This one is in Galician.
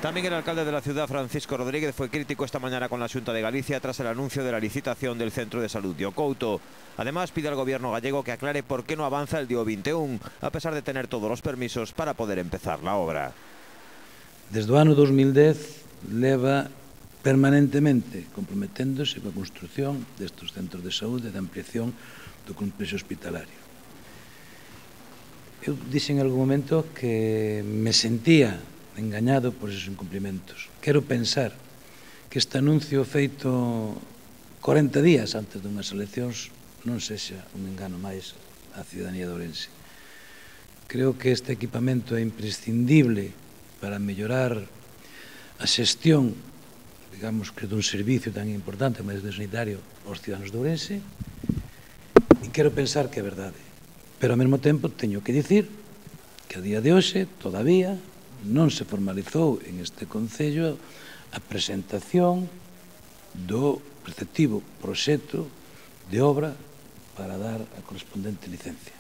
También el alcalde de la ciudad, Francisco Rodríguez, fue crítico esta mañana con la Xunta de Galicia tras el anuncio de la licitación del Centro de Salud de Ocouto. Además, pide al gobierno gallego que aclare por qué no avanza el día 21, a pesar de tener todos los permisos para poder empezar la obra. Desde o ano 2010 leva permanentemente comprometéndose coa construción destes centros de saúde e da ampliación do complexo hospitalario. Eu dixen en algún momento que me sentía engañado por esos incumplimentos. Quero pensar que este anuncio feito 40 días antes dunhas eleccións non sexa un engano máis á ciudadanía de Ourense. Creo que este equipamento é imprescindible para mellorar a xestión, digamos que dun servicio tan importante como é o sanitario aos ciudadanos de Ourense, e quero pensar que é verdade. Pero ao mesmo tempo teño que dicir que a día de hoxe todavía non se formalizou en este Concello a presentación do respectivo proxecto de obra para dar a correspondente licencia.